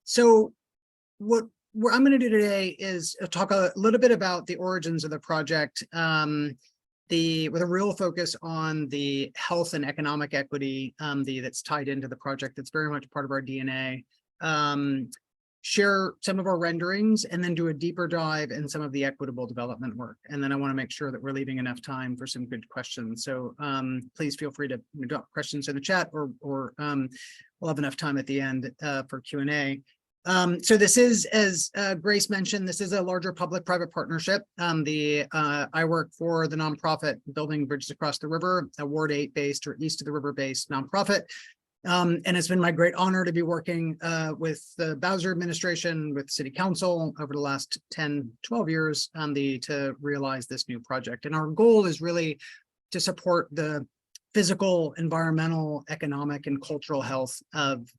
So what I'm going to do today is talk a little bit about the origins of the project, with a real focus on the health and economic equity that's tied into the project. That's very much part of our DNA. Share some of our renderings and then do a deeper dive in some of the equitable development work. And then I want to make sure that we're leaving enough time for some good questions. So please feel free to drop questions in the chat, or we'll have enough time at the end for Q&A. So this is, as Grace mentioned, this is a larger public-private partnership. I work for the nonprofit Building Bridges Across the River, a Ward 8 based or east of the river based nonprofit. And it's been my great honor to be working with the Bowser administration, with City Council over the last 10, 12 years to realize this new project. And our goal is really to support the physical, environmental, economic, and cultural health of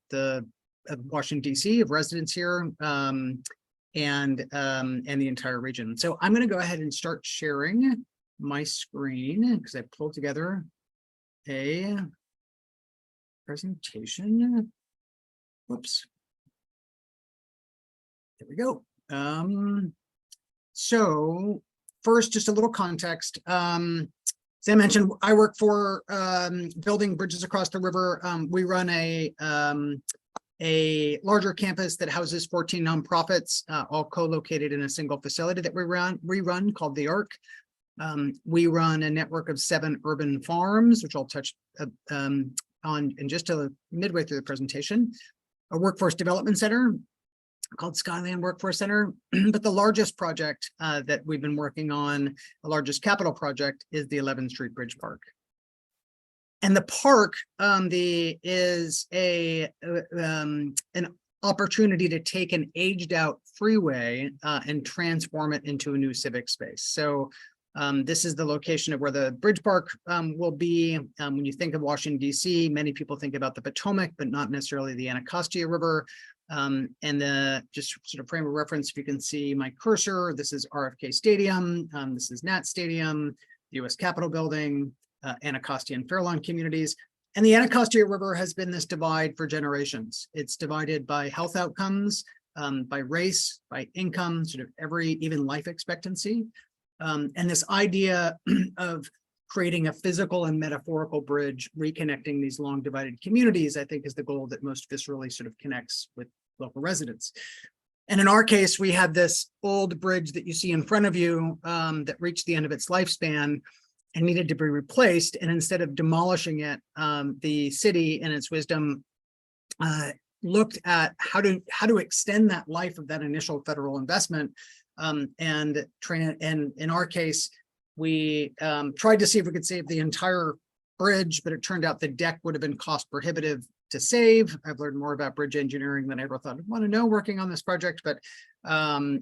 Washington, D.C., of residents here, and the entire region. So I'm going to go ahead and start sharing my screen because I pulled together a presentation. Whoops. There we go. So first, just a little context. As I mentioned, I work for Building Bridges Across the River. We run a larger campus that houses 14 nonprofits, all co-located in a single facility that we run called the ARC. We run a network of 7 urban farms, which I'll touch on in just midway through the presentation. A workforce development center called Skyland Workforce Center. But the largest project that we've been working on, the largest capital project, is the 11th Street Bridge Park. And the park is an opportunity to take an aged out freeway and transform it into a new civic space. So this is the location of where the bridge park will be. When you think of Washington, D.C., many people think about the Potomac, but not necessarily the Anacostia River. Just sort of frame of reference, if you can see my cursor, this is RFK Stadium, this is Nat Stadium, the U.S. Capitol Building, Anacostia and Fairlawn communities. And the Anacostia River has been this divide for generations. It's divided by health outcomes, by race, by income, sort of even life expectancy. And this idea of creating a physical and metaphorical bridge, reconnecting these long divided communities, I think is the goal that most viscerally sort of connects with local residents. And in our case, we had this old bridge that you see in front of you that reached the end of its lifespan and needed to be replaced. And instead of demolishing it, the city in its wisdom looked at how to extend that life of that initial federal investment. And in our case, we tried to see if we could save the entire bridge, but it turned out the deck would have been cost prohibitive to save. I've learned more about bridge engineering than I ever thought I'd want to know working on this project. But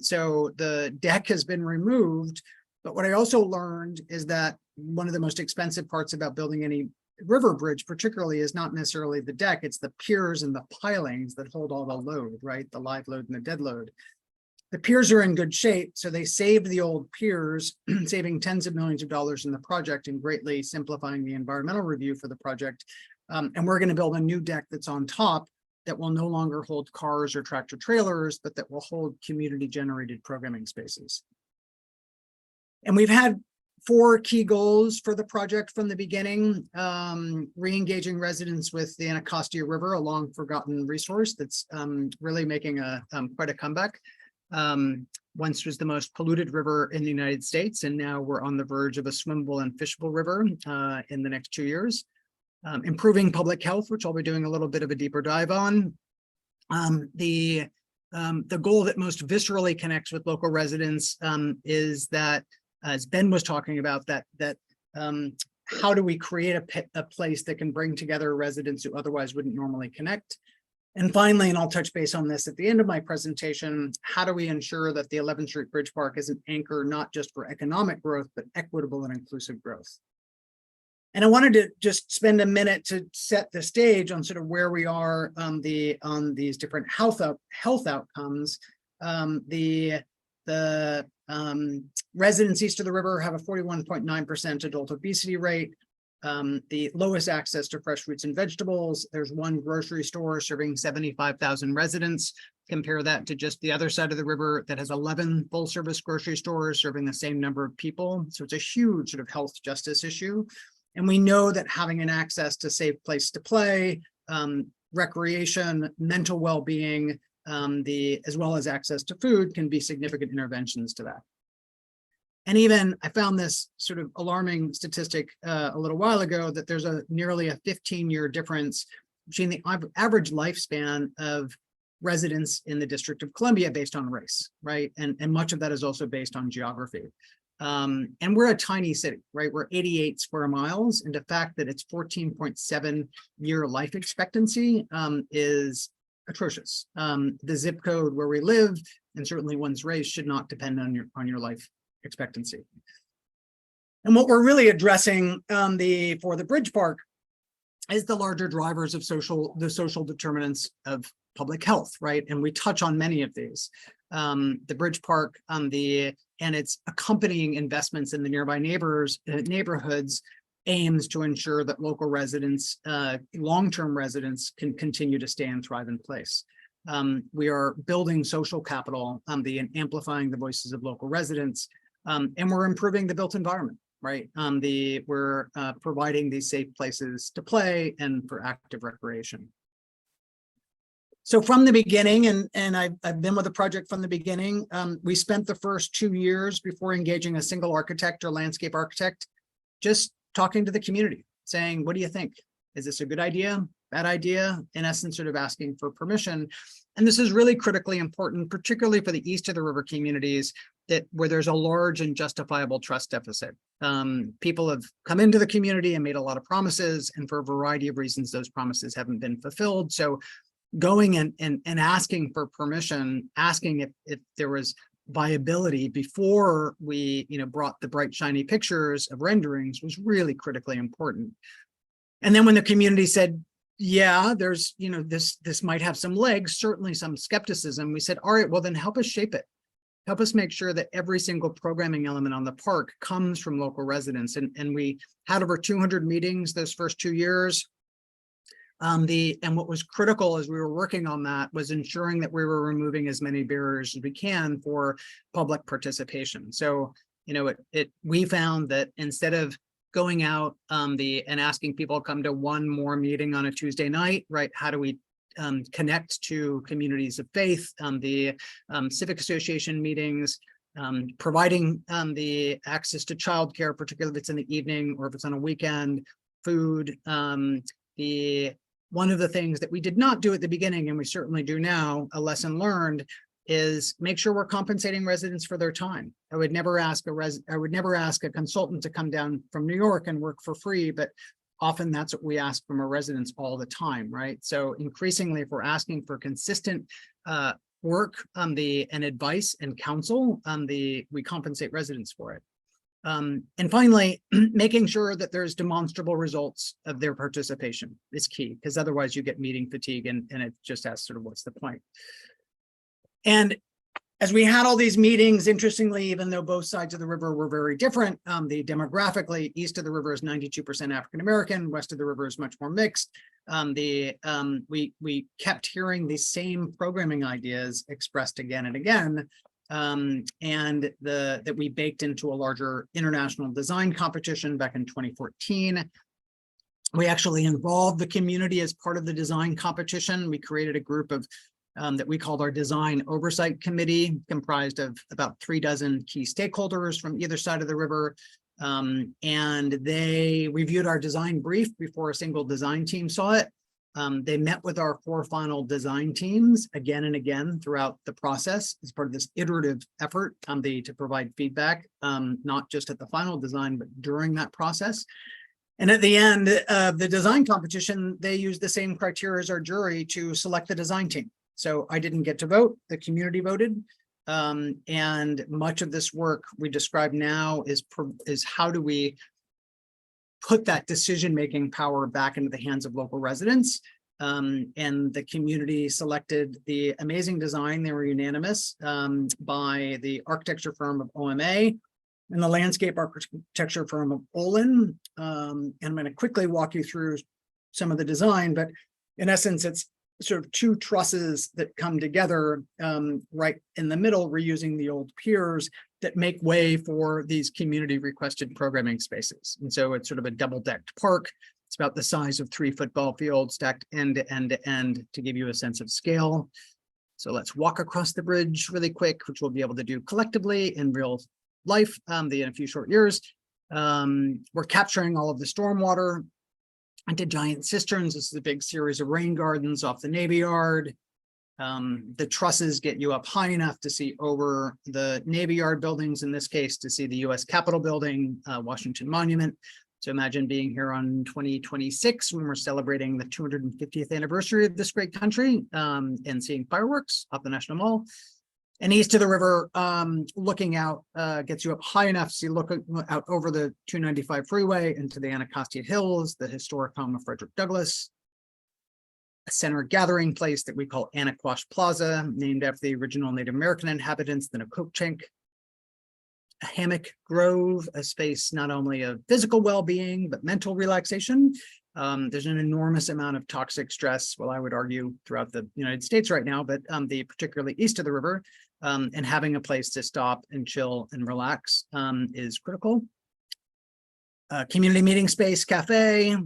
so the deck has been removed. But what I also learned is that one of the most expensive parts about building any river bridge particularly is not necessarily the deck, it's the piers and the pilings that hold all the load, right? The live load and the dead load. The piers are in good shape, so they saved the old piers, saving tens of millions of dollars in the project and greatly simplifying the environmental review for the project. And we're going to build a new deck that's on top that will no longer hold cars or tractor trailers, but that will hold community-generated programming spaces. And we've had 4 key goals for the project from the beginning: re-engaging residents with the Anacostia River, a long forgotten resource that's really making quite a comeback. Once was the most polluted river in the United States, and now we're on the verge of a swimmable and fishable river in the next 2 years. Improving public health, which I'll be doing a little bit of a deeper dive on. The goal that most viscerally connects with local residents is that, as Ben was talking about, that how do we create a place that can bring together residents who otherwise wouldn't normally connect? And finally, and I'll touch base on this at the end of my presentation, how do we ensure that the 11th Street Bridge Park is an anchor not just for economic growth, but equitable and inclusive growth? And I wanted to just spend a minute to set the stage on sort of where we are on these different health outcomes. The residents east of the river have a 41.9% adult obesity rate, the lowest access to fresh fruits and vegetables. There's one grocery store serving 75,000 residents. Compare that to just the other side of the river that has 11 full service grocery stores serving the same number of people. So it's a huge sort of health justice issue. And we know that having an access to safe place to play, recreation, mental well-being, as well as access to food can be significant interventions to that. And even I found this sort of alarming statistic a little while ago that there's nearly a 15-year difference between the average lifespan of residents in the District of Columbia based on race, right? And much of that is also based on geography. And we're a tiny city, right? We're 88 square miles, and the fact that it's 14.7-year life expectancy is atrocious. The zip code where we live, and certainly one's race, should not depend on your life expectancy. And what we're really addressing for the Bridge Park is the larger drivers of the social determinants of public health, right? And we touch on many of these. The Bridge Park and its accompanying investments in the nearby neighborhoods aims to ensure that local residents, long-term residents, can continue to stay and thrive in place. We are building social capital and amplifying the voices of local residents, and we're improving the built environment, right? We're providing these safe places to play and for active recreation. So from the beginning, and I've been with the project from the beginning, we spent the first 2 years before engaging a single architect or landscape architect, just talking to the community, saying, what do you think? Is this a good idea? Bad idea? In essence, sort of asking for permission. And this is really critically important, particularly for the east of the river communities where there's a large and justifiable trust deficit. People have come into the community and made a lot of promises, and for a variety of reasons, those promises haven't been fulfilled. So going and asking for permission, asking if there was viability before we brought the bright, shiny pictures of renderings was really critically important. And then when the community said, yeah, there's, this might have some legs, certainly some skepticism, we said, all right, well then help us shape it. Help us make sure that every single programming element on the park comes from local residents. And we had over 200 meetings those first 2 years. And what was critical as we were working on that was ensuring that we were removing as many barriers as we can for public participation. So, we found that instead of going out and asking people to come to one more meeting on a Tuesday night, right? How do we connect to communities of faith, the civic association meetings, providing the access to childcare, particularly if it's in the evening or if it's on a weekend, food. One of the things that we did not do at the beginning, and we certainly do now, a lesson learned, is make sure we're compensating residents for their time. I would never ask a consultant to come down from New York and work for free, but often that's what we ask from our residents all the time, right? So increasingly, if we're asking for consistent work and advice and counsel, we compensate residents for it. And finally, making sure that there's demonstrable results of their participation is key, because otherwise you get meeting fatigue and it just asks sort of what's the point. And as we had all these meetings, interestingly, even though both sides of the river were very different, demographically, east of the river is 92% African-American, west of the river is much more mixed. We kept hearing these same programming ideas expressed again and again, and that we baked into a larger international design competition back in 2014. We actually involved the community as part of the design competition. We created a group of that we called our Design Oversight Committee, comprised of about 36 key stakeholders from either side of the river. And they reviewed our design brief before a single design team saw it. They met with our 4 final design teams again and again throughout the process as part of this iterative effort to provide feedback, not just at the final design, but during that process. And at the end of the design competition, they used the same criteria as our jury to select the design team. So I didn't get to vote, the community voted. And much of this work we describe now is how do we put that decision-making power back into the hands of local residents. And the community selected the amazing design. They were unanimous by the architecture firm of OMA and the landscape architecture firm of Olin. And I'm going to quickly walk you through some of the design, but in essence, it's sort of two trusses that come together right in the middle, reusing the old piers that make way for these community requested programming spaces. And so it's sort of a double-decked park. It's about the size of 3 football fields stacked end to end to end to give you a sense of scale. So let's walk across the bridge really quick, which we'll be able to do collectively in real life in a few short years. We're capturing all of the stormwater into giant cisterns. This is a big series of rain gardens off the Navy Yard. The trusses get you up high enough to see over the Navy Yard buildings, in this case, to see the US Capitol building, Washington Monument. So imagine being here on 2026 when we're celebrating the 250th anniversary of this great country and seeing fireworks off the National Mall. And east of the river, looking out gets you up high enough to look out over the 295 freeway into the Anacostia Hills, the historic home of Frederick Douglass, a center gathering place that we call Anacostia Plaza, named after the original Native American inhabitants, the Nacotchink, a hammock grove, a space not only of physical well-being, but mental relaxation. There's an enormous amount of toxic stress, well, I would argue, throughout the United States right now, but particularly east of the river, and having a place to stop and chill and relax is critical. Community meeting space, cafe,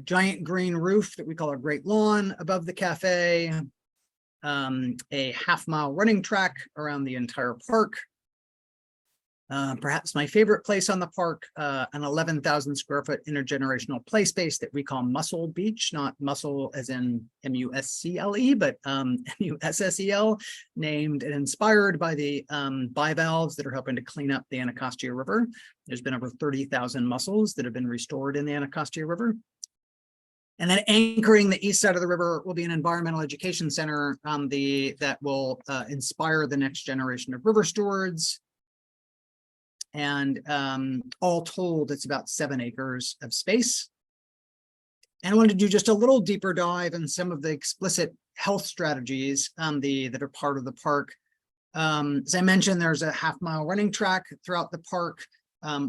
giant green roof that we call our Great Lawn above the cafe, a half-mile running track around the entire park. Perhaps my favorite place on the park, an 11,000 square foot intergenerational play space that we call Muscle Beach, not muscle as in M-U-S-C-L-E, but M-U-S-S-E-L, named and inspired by the bivalves that are helping to clean up the Anacostia River. There's been over 30,000 mussels that have been restored in the Anacostia River. And then anchoring the east side of the river will be an environmental education center that will inspire the next generation of river stewards. And all told, it's about 7 acres of space. And I wanted to do just a little deeper dive in some of the explicit health strategies that are part of the park. As I mentioned, there's a half-mile running track throughout the park.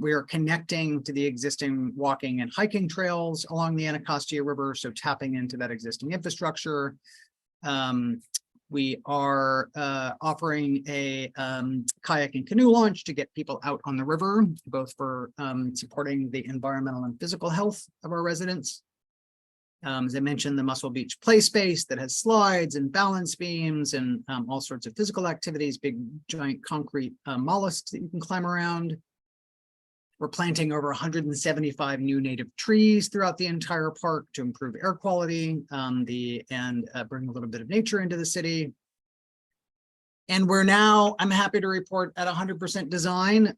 We are connecting to the existing walking and hiking trails along the Anacostia River, so tapping into that existing infrastructure. We are offering a kayak and canoe launch to get people out on the river, both for supporting the environmental and physical health of our residents. As I mentioned, the Muscle Beach play space that has slides and balance beams and all sorts of physical activities, big giant concrete mollusks that you can climb around. We're planting over 175 new native trees throughout the entire park to improve air quality and bring a little bit of nature into the city. And we're now, I'm happy to report, at 100% design.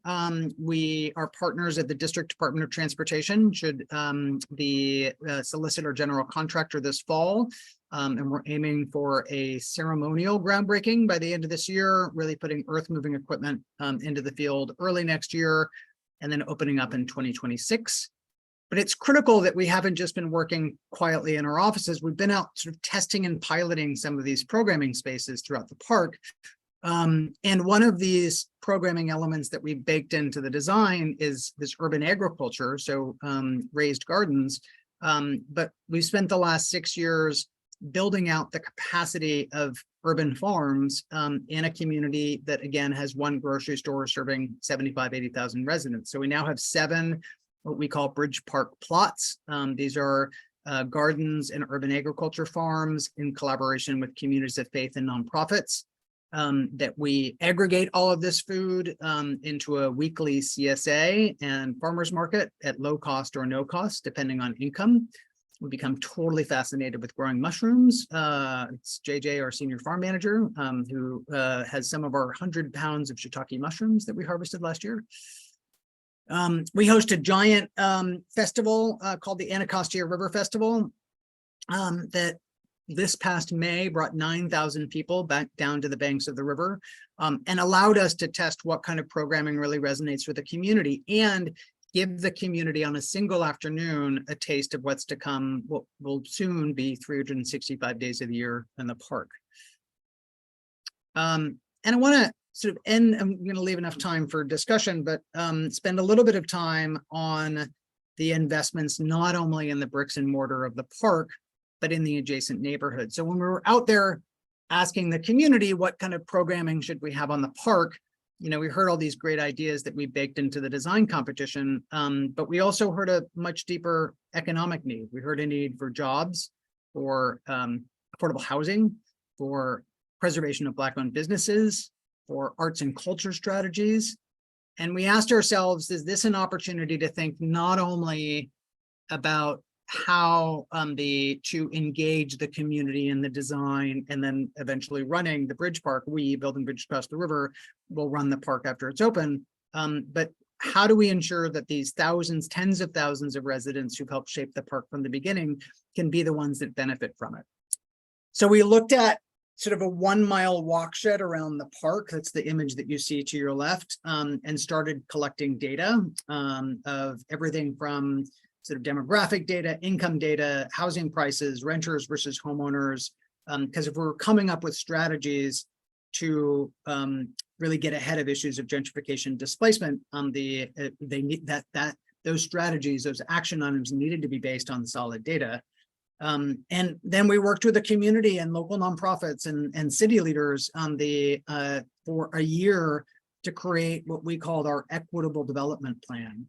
We are partners at the District Department of Transportation, should the Solicitor General contractor this fall. And we're aiming for a ceremonial groundbreaking by the end of this year, really putting earth-moving equipment into the field early next year, and then opening up in 2026. But it's critical that we haven't just been working quietly in our offices. We've been out sort of testing and piloting some of these programming spaces throughout the park. And one of these programming elements that we baked into the design is this urban agriculture, so raised gardens. But we spent the last 6 years building out the capacity of urban farms in a community that, again, has one grocery store serving 80,000 residents. So we now have 7 what we call Bridge Park plots. These are gardens and urban agriculture farms in collaboration with communities of faith and nonprofits that we aggregate all of this food into a weekly CSA and farmers market at low cost or no cost, depending on income. We become totally fascinated with growing mushrooms. It's JJ, our senior farm manager, who has some of our 100 pounds of shiitake mushrooms that we harvested last year. We host a giant festival called the Anacostia River Festival that this past May brought 9,000 people back down to the banks of the river and allowed us to test what kind of programming really resonates with the community and give the community on a single afternoon a taste of what's to come, what will soon be 365 days of the year in the park. And I want to sort of end, I'm going to leave enough time for discussion, but spend a little bit of time on the investments, not only in the bricks and mortar of the park, but in the adjacent neighborhood. So when we were out there asking the community what kind of programming should we have on the park, we heard all these great ideas that we baked into the design competition, but we also heard a much deeper economic need. We heard a need for jobs, for affordable housing, for preservation of Black-owned businesses, for arts and culture strategies. And we asked ourselves, is this an opportunity to think not only about how to engage the community in the design and then eventually running the bridge park? We, Building Bridges Across the River, will run the park after it's open. But how do we ensure that these thousands, tens of thousands of residents who've helped shape the park from the beginning can be the ones that benefit from it? So we looked at sort of a 1 mile walk shed around the park. That's the image that you see to your left, and started collecting data of everything from sort of demographic data, income data, housing prices, renters versus homeowners. Because if we're coming up with strategies to really get ahead of issues of gentrification displacement, they need those strategies, those action items needed to be based on solid data. And then we worked with the community and local nonprofits and city leaders for a year to create what we called our equitable development plan.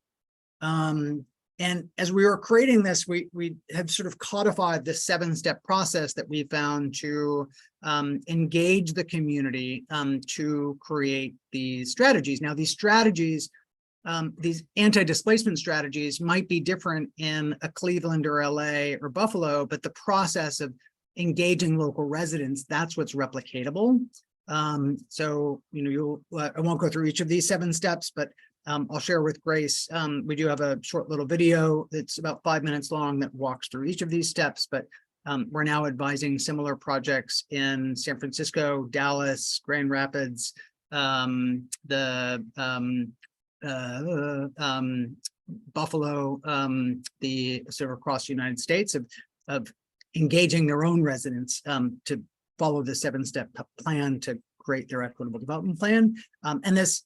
And as we were creating this, we have sort of codified this 7-step process that we found to engage the community to create these strategies. Now, these strategies, these anti-displacement strategies might be different in a Cleveland or LA or Buffalo, but the process of engaging local residents, that's what's replicatable. So, I won't go through each of these 7 steps, but I'll share with Grace. We do have a short little video that's about 5 minutes long that walks through each of these steps, but we're now advising similar projects in San Francisco, Dallas, Grand Rapids, Buffalo, the sort of across the United States of engaging their own residents to follow the 7-step plan to create their equitable development plan. And this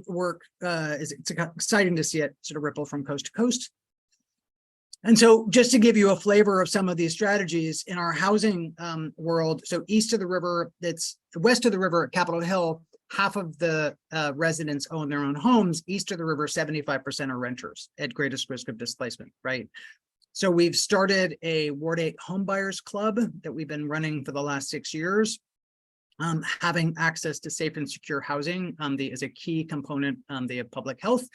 work it's exciting to see it sort of ripple from coast to coast. And so just to give you a flavor of some of these strategies in our housing world, so east of the river, that's west of the river at Capitol Hill, half of the residents own their own homes. East of the river, 75% are renters at greatest risk of displacement, right? So we've started a Ward 8 Homebuyers Club that we've been running for the last 6 years. Having access to safe and secure housing is a key component of public health.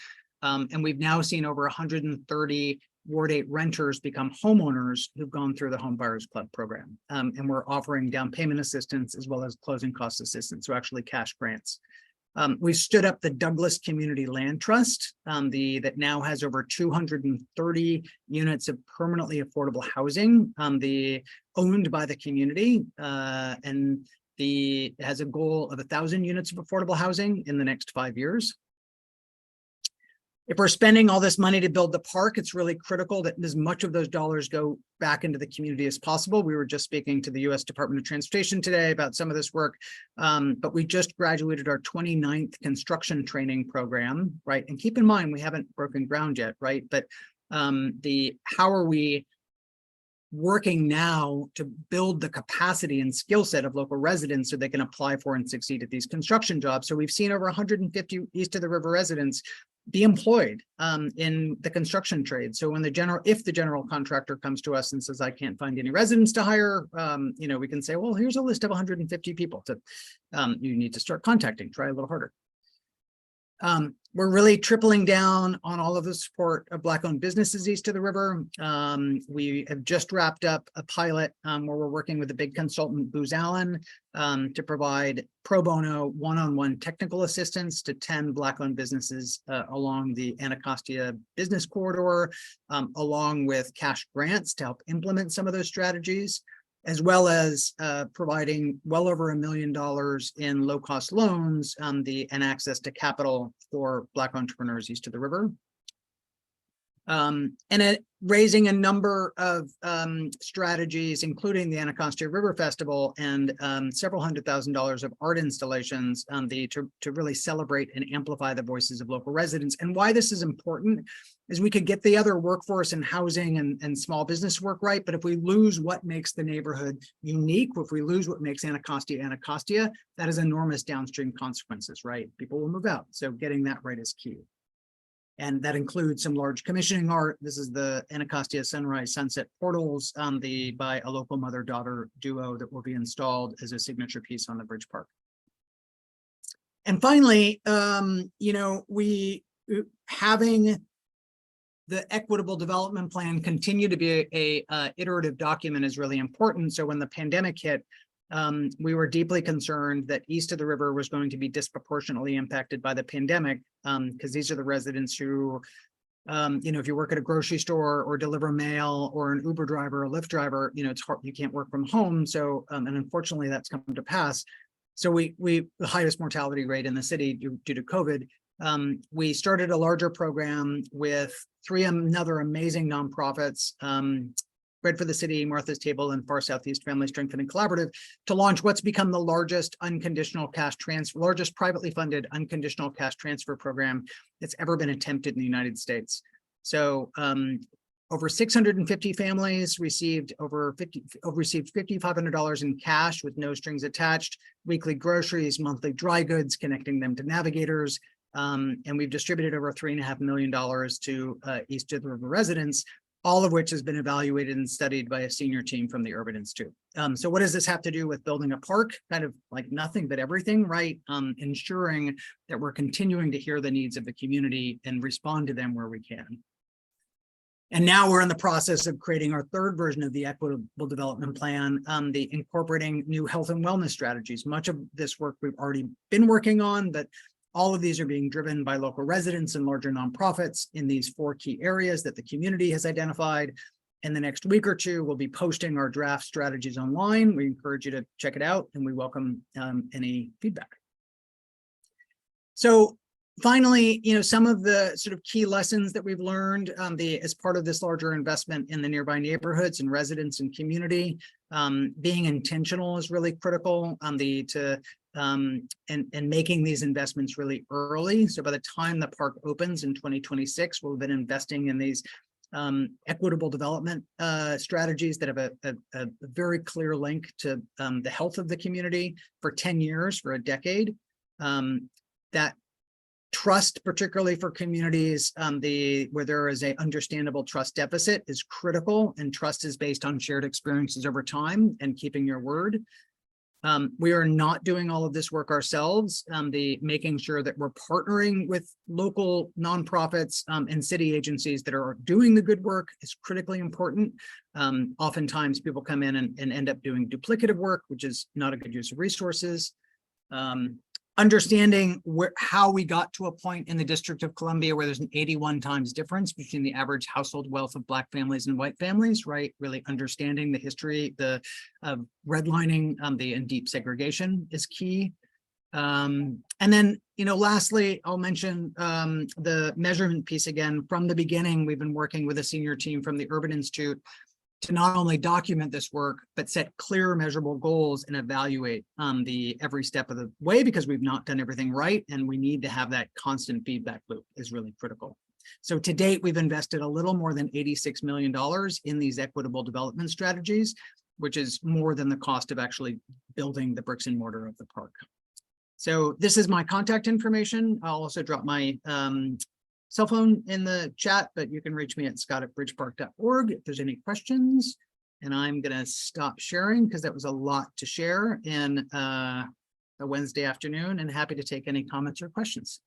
And we've now seen over 130 Ward 8 renters become homeowners who've gone through the Homebuyers Club program. And we're offering down payment assistance as well as closing cost assistance, so actually cash grants. We've stood up the Douglas Community Land Trust that now has over 230 units of permanently affordable housing owned by the community, and has a goal of 1,000 units of affordable housing in the next 5 years. If we're spending all this money to build the park, it's really critical that as much of those dollars go back into the community as possible. We were just speaking to the U.S. Department of Transportation today about some of this work, but we just graduated our 29th construction training program, right? And keep in mind, we haven't broken ground yet, right? But how are we working now to build the capacity and skill set of local residents so they can apply for and succeed at these construction jobs? So we've seen over 150 east of the river residents be employed in the construction trade. So when if the general contractor comes to us and says, I can't find any residents to hire, we can say, well, here's a list of 150 people you need to start contacting, try a little harder. We're really tripling down on all of the support of Black-owned businesses east of the river. We have just wrapped up a pilot where we're working with a big consultant, Booz Allen, to provide pro bono one-on-one technical assistance to 10 Black-owned businesses along the Anacostia business corridor, along with cash grants to help implement some of those strategies, as well as providing well over $1 million in low-cost loans and access to capital for Black entrepreneurs east of the river. Raising a number of strategies, including the Anacostia River Festival and several $100,000 of art installations to really celebrate and amplify the voices of local residents. And why this is important is we could get the other workforce and housing and small business work right, but if we lose what makes the neighborhood unique, if we lose what makes Anacostia Anacostia, that has enormous downstream consequences, right? People will move out, so getting that right is key. And that includes some large commissioning art. This is the Anacostia Sunrise Sunset Portals by a local mother-daughter duo that will be installed as a signature piece on the Bridge Park. And finally, having the equitable development plan continue to be a iterative document is really important. So when the pandemic hit, we were deeply concerned that east of the river was going to be disproportionately impacted by the pandemic, because these are the residents who, if you work at a grocery store or deliver mail or an Uber driver or Lyft driver, it's hard, you can't work from home. So, and unfortunately that's come to pass. So we the highest mortality rate in the city due to COVID. We started a larger program with three other amazing nonprofits, Bread for the City, Martha's Table, and Far Southeast Family Strengthening Collaborative, to launch what's become the largest largest privately funded unconditional cash transfer program that's ever been attempted in the United States. So over 650 families received $5,500 in cash with no strings attached, weekly groceries, monthly dry goods, connecting them to navigators. And we've distributed over $3.5 million to east of the river residents, all of which has been evaluated and studied by a senior team from the Urban Institute. So what does this have to do with building a park? Kind of like nothing but everything, right? Ensuring that we're continuing to hear the needs of the community and respond to them where we can. And now we're in the process of creating our third version of the equitable development plan, the incorporating new health and wellness strategies. Much of this work we've already been working on, but all of these are being driven by local residents and larger nonprofits in these 4 key areas that the community has identified. In the next week or two, we'll be posting our draft strategies online. We encourage you to check it out, and we welcome any feedback. So finally, some of the sort of key lessons that we've learned as part of this larger investment in the nearby neighborhoods and residents and community, being intentional is really critical. And making these investments really early. So by the time the park opens in 2026, we'll have been investing in these equitable development strategies that have a very clear link to the health of the community for 10 years, for a decade. That trust, particularly for communities where there is an understandable trust deficit, is critical, and trust is based on shared experiences over time and keeping your word. We are not doing all of this work ourselves. Making sure that we're partnering with local nonprofits and city agencies that are doing the good work is critically important. Oftentimes people come in and end up doing duplicative work, which is not a good use of resources. Understanding how we got to a point in the District of Columbia where there's an 81 times difference between the average household wealth of Black families and white families, right? Really understanding the history, the redlining, and deep segregation is key. And then, lastly, I'll mention the measurement piece again. From the beginning, we've been working with a senior team from the Urban Institute to not only document this work, but set clear measurable goals and evaluate every step of the way, because we've not done everything right. And we need to have that constant feedback loop is really critical. So to date, we've invested a little more than $86 million in these equitable development strategies, which is more than the cost of actually building the bricks and mortar of the park. So this is my contact information. I'll also drop my cell phone in the chat, but you can reach me at scott@bridgepark.org if there's any questions. And I'm going to stop sharing because that was a lot to share in a Wednesday afternoon, and happy to take any comments or questions.